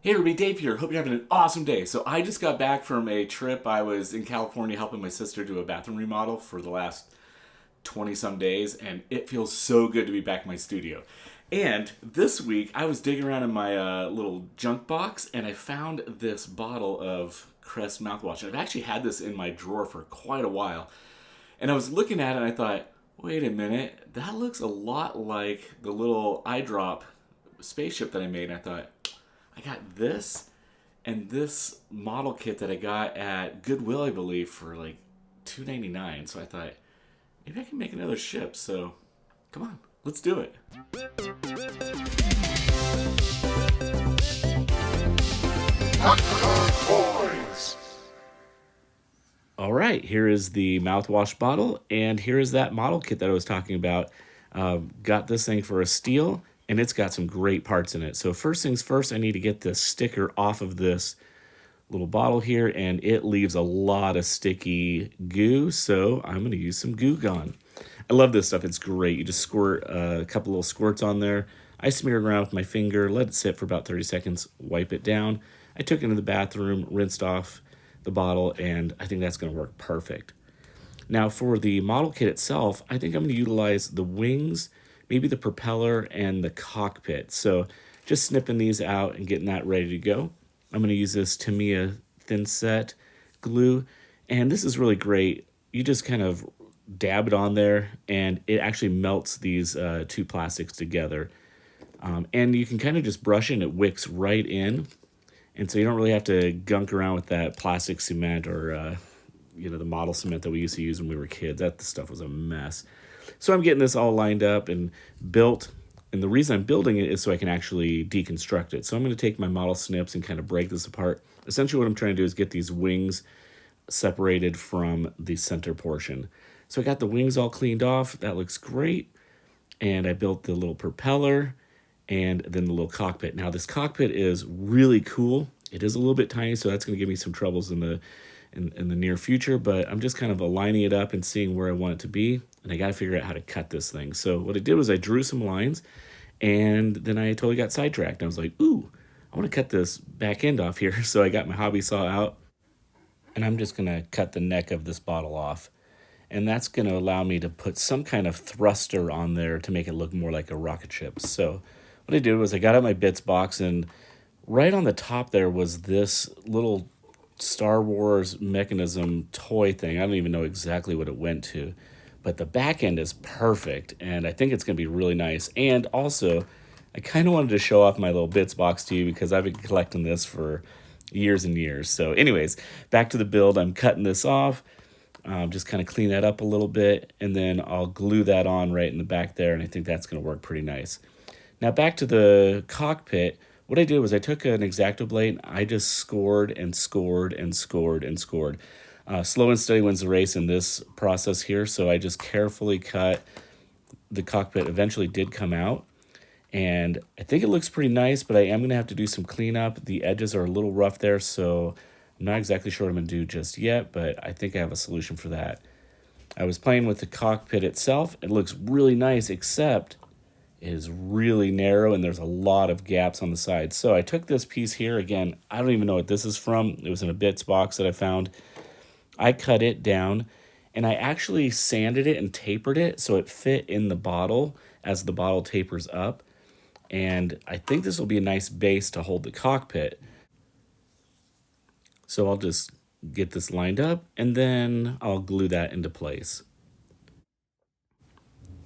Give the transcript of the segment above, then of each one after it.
Hey everybody, Dave here. Hope you're having an awesome day. So I just got back from a trip. I was in California helping my sister do a bathroom remodel for the last 20 some days, and it feels so good to be back in my studio. And this week I was digging around in my little junk box and I found this bottle of Crest mouthwash. And I've actually had this in my drawer for quite a while. And I was looking at it and I thought, wait a minute, that looks a lot like the little eye drop spaceship that I made. And I thought, I got this and this model kit that I got at Goodwill, I believe, for like $2.99. So I thought maybe I can make another ship. So come on, let's do it. Boys. All right, here is the mouthwash bottle, and here is that model kit that I was talking about. Got this thing for a steal, and it's got some great parts in it. So first things first, I need to get this sticker off of this little bottle here, and it leaves a lot of sticky goo, so I'm going to use some Goo Gone. I love this stuff. It's great. You just squirt a couple little squirts on there. I smear it around with my finger, let it sit for about 30 seconds, wipe it down. I took it into the bathroom, rinsed off the bottle, and I think that's going to work perfect. Now for the model kit itself, I think I'm going to utilize the wings, maybe the propeller, and the cockpit. So just snipping these out and getting that ready to go. I'm going to use this Tamiya thin set glue, and this is really great. You just kind of dab it on there, and it actually melts these two plastics together. And you can kind of just brush it, and it wicks right in. And so you don't really have to gunk around with that plastic cement or, the model cement that we used to use when we were kids. That stuff was a mess. So I'm getting this all lined up and built. And the reason I'm building it is so I can actually deconstruct it. So I'm going to take my model snips and kind of break this apart. Essentially what I'm trying to do is get these wings separated from the center portion. So I got the wings all cleaned off. That looks great. And I built the little propeller and then the little cockpit. Now this cockpit is really cool. It is a little bit tiny, so that's going to give me some troubles in the near future, but I'm just kind of aligning it up and seeing where I want it to be, and I got to figure out how to cut this thing. So what I did was I drew some lines, and then I totally got sidetracked. I was like, ooh, I want to cut this back end off here. So I got my hobby saw out, and I'm just going to cut the neck of this bottle off. And that's going to allow me to put some kind of thruster on there to make it look more like a rocket ship. So what I did was I got out my bits box, and right on the top there was this little Star Wars mechanism toy thing. I don't even know exactly what it went to, but the back end is perfect, and I think it's going to be really nice. And also, I kind of wanted to show off my little bits box to you because I've been collecting this for years and years. So anyways, back to the build. I'm cutting this off. Just kind of clean that up a little bit, and then I'll glue that on right in the back there, and I think that's going to work pretty nice. Now back to the cockpit. What I did was I took an X-Acto blade and I just scored and scored and scored and scored. Slow and steady wins the race in this process here, so I just carefully cut. The cockpit eventually did come out, and I think it looks pretty nice, but I am going to have to do some cleanup. The edges are a little rough there, so I'm not exactly sure what I'm going to do just yet, but I think I have a solution for that. I was playing with the cockpit itself. It looks really nice, except it is really narrow and there's a lot of gaps on the sides. So I took this piece here. Again, I don't even know what this is from. It was in a bits box that I found. I cut it down and I actually sanded it and tapered it so it fit in the bottle as the bottle tapers up. And I think this will be a nice base to hold the cockpit. So I'll just get this lined up and then I'll glue that into place.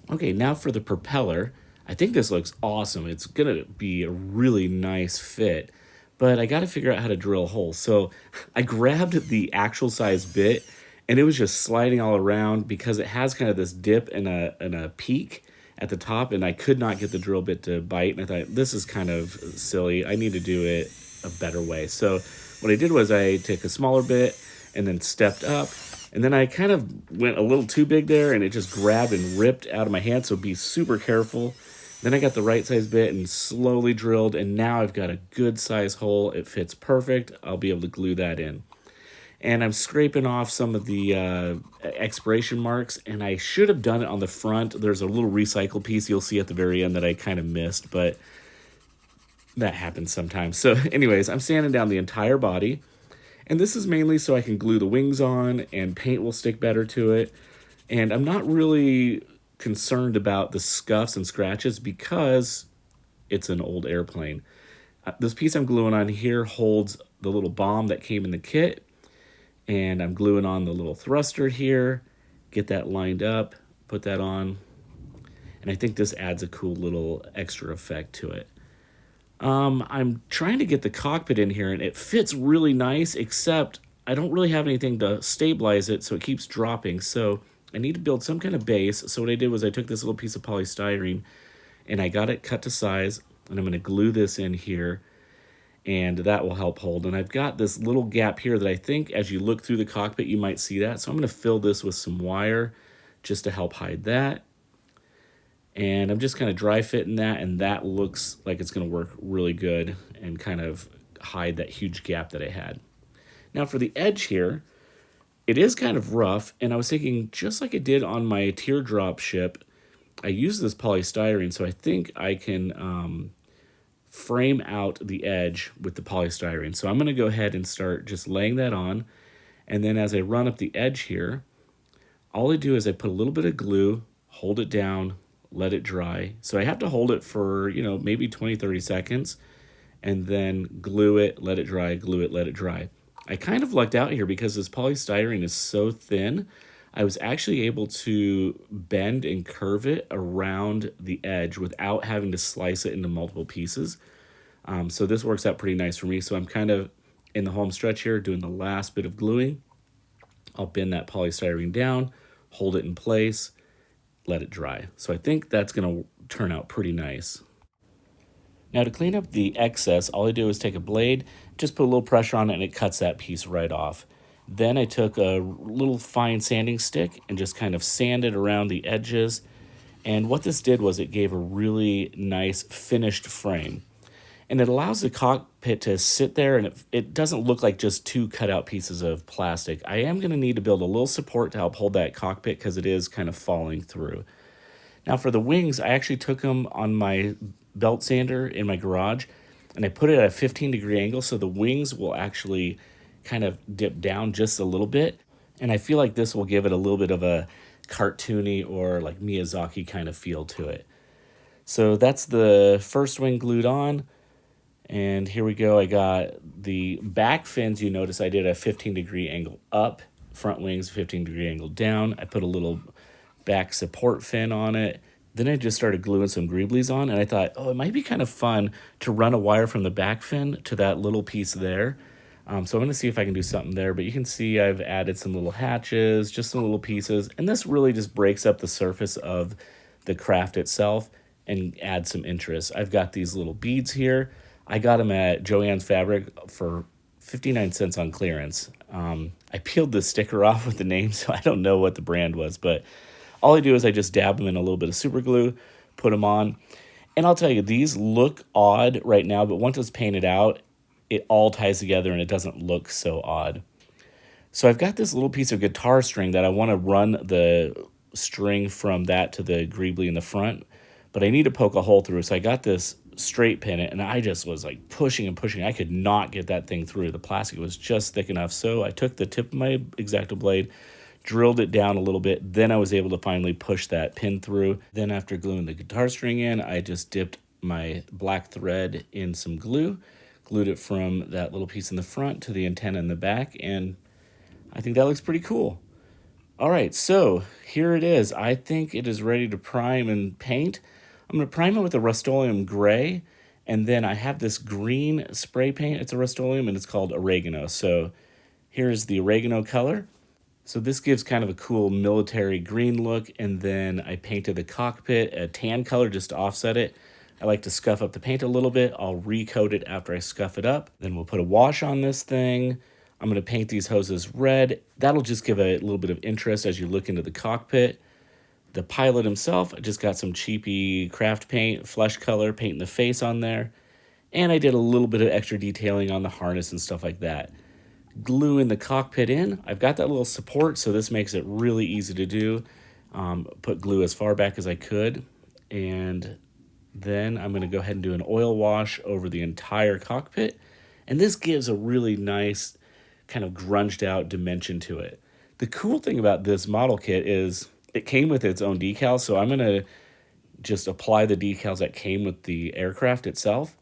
Okay, now for the propeller. I think this looks awesome. It's going to be a really nice fit, but I got to figure out how to drill a hole. So I grabbed the actual size bit and it was just sliding all around because it has kind of this dip and a peak at the top, and I could not get the drill bit to bite. And I thought, this is kind of silly. I need to do it a better way. So what I did was I took a smaller bit and then stepped up. And then I kind of went a little too big there, and it just grabbed and ripped out of my hand, so be super careful. Then I got the right size bit and slowly drilled, and now I've got a good size hole. It fits perfect. I'll be able to glue that in. And I'm scraping off some of the expiration marks, and I should have done it on the front. There's a little recycle piece you'll see at the very end that I kind of missed, but That happens sometimes. So anyways, I'm sanding down the entire body. And this is mainly so I can glue the wings on and paint will stick better to it. And I'm not really concerned about the scuffs and scratches because it's an old airplane. This piece I'm gluing on here holds the little bomb that came in the kit. And I'm gluing on the little thruster here. Get that lined up, put that on. And I think this adds a cool little extra effect to it. I'm trying to get the cockpit in here, and it fits really nice, except I don't really have anything to stabilize it, so it keeps dropping. So I need to build some kind of base. So what I did was I took this little piece of polystyrene, and I got it cut to size, and I'm going to glue this in here, and that will help hold. And I've got this little gap here that I think as you look through the cockpit, you might see that. So I'm going to fill this with some wire just to help hide that. And I'm just kind of dry fitting that, and that looks like it's going to work really good and kind of hide that huge gap that I had. Now for the edge here, it is kind of rough, and I was thinking just like I did on my teardrop ship, I used this polystyrene, so I think I can frame out the edge with the polystyrene. So I'm going to go ahead and start just laying that on, and then as I run up the edge here, all I do is I put a little bit of glue, hold it down, let it dry. So I have to hold it for, maybe 20, 30 seconds and then glue it, let it dry, glue it, let it dry. I kind of lucked out here because this polystyrene is so thin. I was actually able to bend and curve it around the edge without having to slice it into multiple pieces. So this works out pretty nice for me. So I'm kind of in the home stretch here doing the last bit of gluing. I'll bend that polystyrene down, hold it in place, let it dry. So I think that's going to turn out pretty nice. Now to clean up the excess, all I do is take a blade, just put a little pressure on it, and it cuts that piece right off. Then I took a little fine sanding stick and just kind of sanded around the edges. And what this did was it gave a really nice finished frame. And it allows the cockpit to sit there, and it doesn't look like just two cut out pieces of plastic. I am going to need to build a little support to help hold that cockpit because it is kind of falling through. Now for the wings, I actually took them on my belt sander in my garage, and I put it at a 15-degree angle so the wings will actually kind of dip down just a little bit. And I feel like this will give it a little bit of a cartoony or like Miyazaki kind of feel to it. So that's the first wing glued on. And here we go. I got the back fins. You notice I did a 15-degree angle up, front wings 15-degree angle down. I put a little back support fin on it. Then I just started gluing some greeblies on, and I thought, it might be kind of fun to run a wire from the back fin to that little piece there. So I'm going to see if I can do something there, but you can see I've added some little hatches, just some little pieces, and this really just breaks up the surface of the craft itself and adds some interest. I've got these little beads here. I got them at Joann's Fabric for 59 cents on clearance. I peeled the sticker off with the name, so I don't know what the brand was, but all I do is I just dab them in a little bit of super glue, put them on, and I'll tell you, these look odd right now, but once it's painted out, it all ties together and it doesn't look so odd. So I've got this little piece of guitar string that I want to run the string from that to the greebly in the front, but I need to poke a hole through. So I got this straight pin it, and I just was like pushing and pushing. I could not get that thing through. The plastic was just thick enough. So I took the tip of my X-Acto blade, drilled it down a little bit. Then I was able to finally push that pin through. Then after gluing the guitar string in, I just dipped my black thread in some glue, glued it from that little piece in the front to the antenna in the back, and I think that looks pretty cool. All right, so here it is. I think it is ready to prime and paint. I'm going to prime it with a Rust-Oleum gray, and then I have this green spray paint. It's a Rust-Oleum, and it's called Oregano. So here's the Oregano color. So this gives kind of a cool military green look, and then I painted the cockpit a tan color just to offset it. I like to scuff up the paint a little bit. I'll recoat it after I scuff it up. Then we'll put a wash on this thing. I'm going to paint these hoses red. That'll just give a little bit of interest as you look into the cockpit. The pilot himself, I just got some cheapy craft paint, flesh color, painting the face on there. And I did a little bit of extra detailing on the harness and stuff like that. Gluing the cockpit in, I've got that little support, so this makes it really easy to do. Put glue as far back as I could. And Then I'm going to go ahead and do an oil wash over the entire cockpit. And this gives a really nice kind of grunged out dimension to it. The cool thing about this model kit is it came with its own decals, so I'm going to just apply the decals that came with the aircraft itself.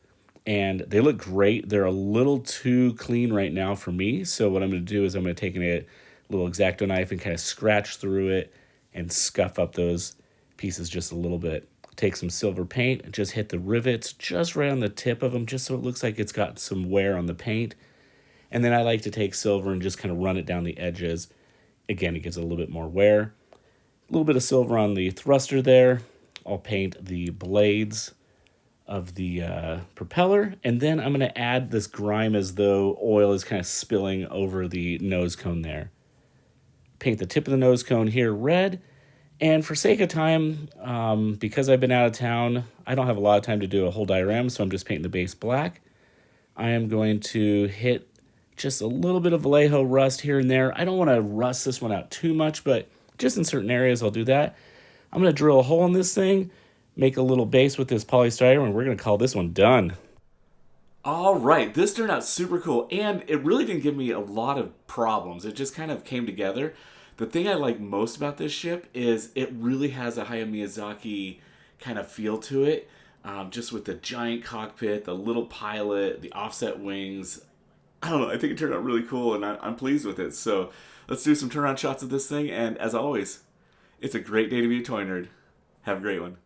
And they look great. They're a little too clean right now for me. So what I'm going to do is I'm going to take a little X-Acto knife and kind of scratch through it and scuff up those pieces just a little bit. Take some silver paint and just hit the rivets just right on the tip of them, just so it looks like it's got some wear on the paint. And then I like to take silver and just kind of run it down the edges. Again, it gives it a little bit more wear. A little bit of silver on the thruster there. I'll paint the blades of the propeller, and then I'm going to add this grime as though oil is kind of spilling over the nose cone there. Paint the tip of the nose cone here red, and for sake of time, because I've been out of town, I don't have a lot of time to do a whole diorama, so I'm just painting the base black. I am going to hit just a little bit of Vallejo rust here and there. I don't want to rust this one out too much, but just in certain areas I'll do that. I'm going to drill a hole in this thing, make a little base with this polystyrene, and we're going to call this one done. All right, this turned out super cool, and it really didn't give me a lot of problems. It just kind of came together. The thing I like most about this ship is it really has a Hayao Miyazaki kind of feel to it, just with the giant cockpit, the little pilot, the offset wings. I don't know, I think it turned out really cool, and I'm pleased with it. So let's do some turnaround shots of this thing, and as always, it's a great day to be a toy nerd. Have a great one.